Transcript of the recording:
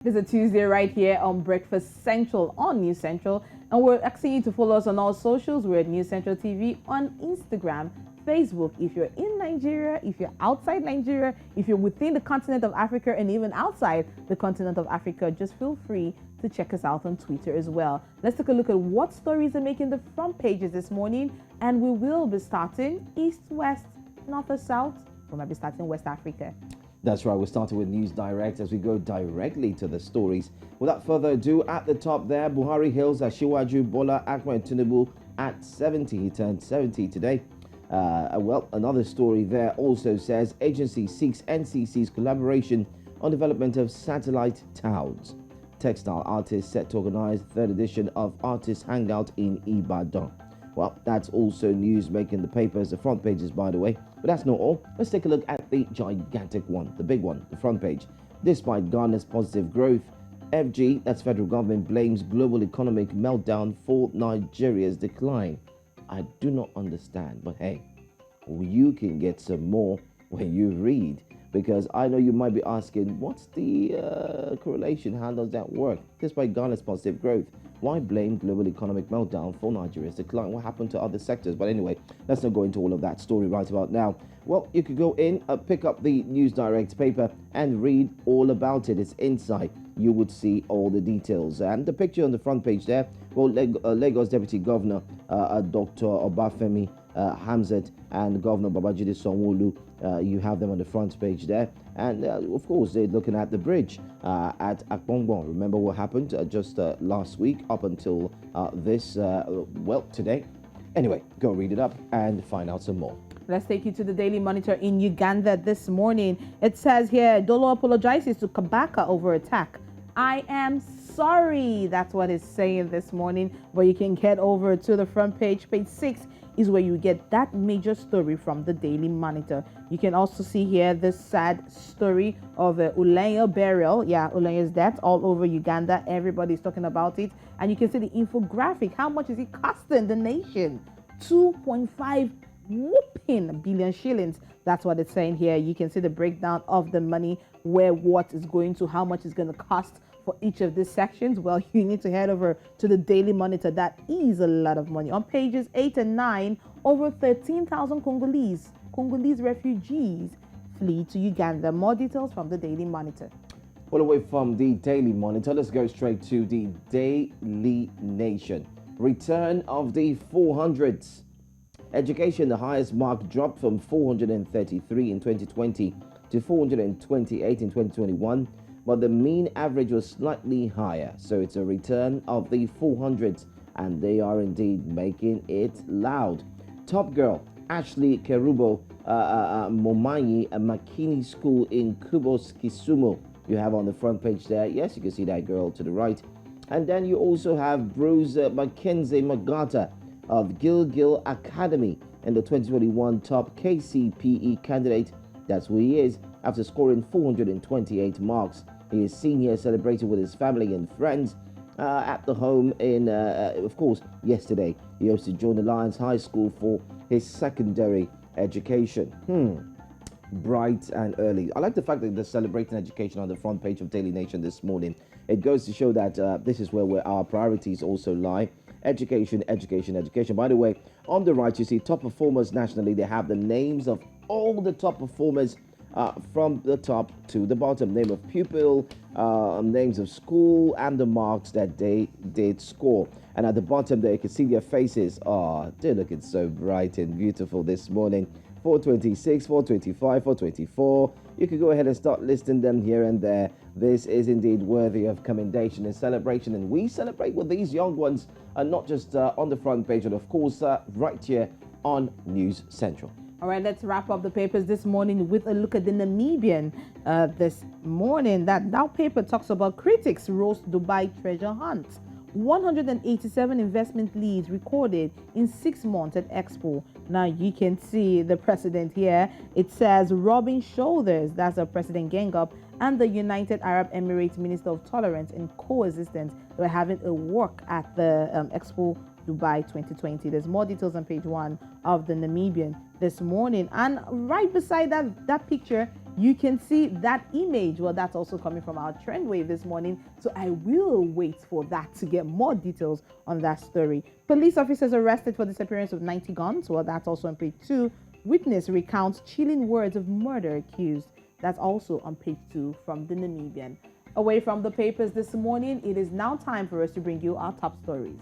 It's a Tuesday right here on Breakfast Central on News Central, and we're asking you to follow us on all socials. We're at News Central TV on Instagram, Facebook. If you're in Nigeria, if you're outside Nigeria, if you're within the continent of Africa, and even outside the continent of Africa, just feel free to check us out on Twitter as well. Let's take a look at what stories are making the front pages this morning, and we will be starting east, west, north or south. We might be starting West Africa. That's right, we're starting with News Direct as we go directly to the stories. Without further ado, at the top there, Buhari hails Asiwaju Bola Ahmed Tinubu at 70. He turned 70 today. Well, another story there also says agency seeks NCC's collaboration on development of satellite towns. Textile artists set to organize third edition of Artist Hangout in Ibadan. Well, that's also news making the papers, the front pages, by the way. But that's not all. Let's take a look at the gigantic one, the big one, the front page. Despite Ghana's positive growth, FG, that's federal government, blames global economic meltdown for Nigeria's decline. I do not understand, but hey, you can get some more when you read. Because I know you might be asking, what's the correlation? How does that work? Despite Ghana's positive growth, why blame global economic meltdown for Nigeria's decline? What happened to other sectors? But anyway, let's not go into all of that story right about now. Well, you could go in, pick up the News Direct paper and read all about it. It's inside. You would see all the details. And the picture on the front page there, well, Lagos Deputy Governor Dr. Obafemi Hamzat and Governor Babajide Sanwo-Olu, you have them on the front page there. And of course, they're looking at the bridge at Akbongbon. Remember what happened just last week up until today. Anyway, go read it up and find out some more. Let's take you to the Daily Monitor in Uganda this morning. It says here, Dolo apologizes to Kabaka over attack. I am sorry. That's what it's saying this morning. But you can get over to the front page. Page 6 is where you get that major story from the Daily Monitor. You can also see here the sad story of Ulenya burial. Yeah, Ulenya's death all over Uganda. Everybody's talking about it. And you can see the infographic. How much is it costing the nation? 2.5 whooping billion shillings. That's what it's saying here. You can see the breakdown of the money, where what is going to, how much is going to cost for each of these sections. Well, you need to head over to the Daily Monitor. That is a lot of money. On pages 8 and 9, over 13,000 Congolese refugees flee to Uganda. More details from the Daily Monitor. Well, away from the Daily Monitor, let's go straight to the Daily Nation. Return of the 400s. Education, the highest mark dropped from 433 in 2020 to 428 in 2021, but the mean average was slightly higher. So it's a return of the 400s, and they are indeed making it loud. Top girl, Ashley Kerubo Momanyi, a Makini school in Kubos, Kisumu. You have on the front page there. Yes, you can see that girl to the right. And then you also have Bruce Mackenzie Magata of Gilgil Academy and the 2021 top KCPE candidate. That's who he is. After scoring 428 marks, he is seen here celebrating with his family and friends at the home in, of course, yesterday. He hosted John Alliance High School for his secondary education. Bright and early. I like the fact that they're celebrating education on the front page of Daily Nation this morning. It goes to show that this is where our priorities also lie. Education, education, education. By the way, on the right, you see top performers nationally. They have the names of all the top performers from the top to the bottom. Name of pupil, names of school, and the marks that they did score. And at the bottom there, you can see their faces. Oh, they're looking so bright and beautiful this morning. 426, 425, 424. You could go ahead and start listing them here and there. This is indeed worthy of commendation and celebration, and we celebrate with these young ones, not just on the front page, but of course right here on News Central. All right, let's wrap up the papers this morning with a look at the Namibian this morning. That Now paper talks about critics roast Dubai treasure hunt. 187 investment leads recorded in 6 months at Expo. Now you can see the president here. It says rubbing shoulders. That's the President Gengup and the United Arab Emirates Minister of Tolerance and Coexistence. They were having a walk at the Expo Dubai 2020. There's more details on page 1 of the Namibian this morning. And right beside that picture, You can see that image. Well, that's also coming from our trend wave this morning. So I will wait for that to get more details on that story. Police officers arrested for disappearance of 90 guns. Well, that's also on page 2. Witness recounts chilling words of murder accused. That's also on page 2 from the Namibian. Away from the papers this morning, it is now time for us to bring you our top stories.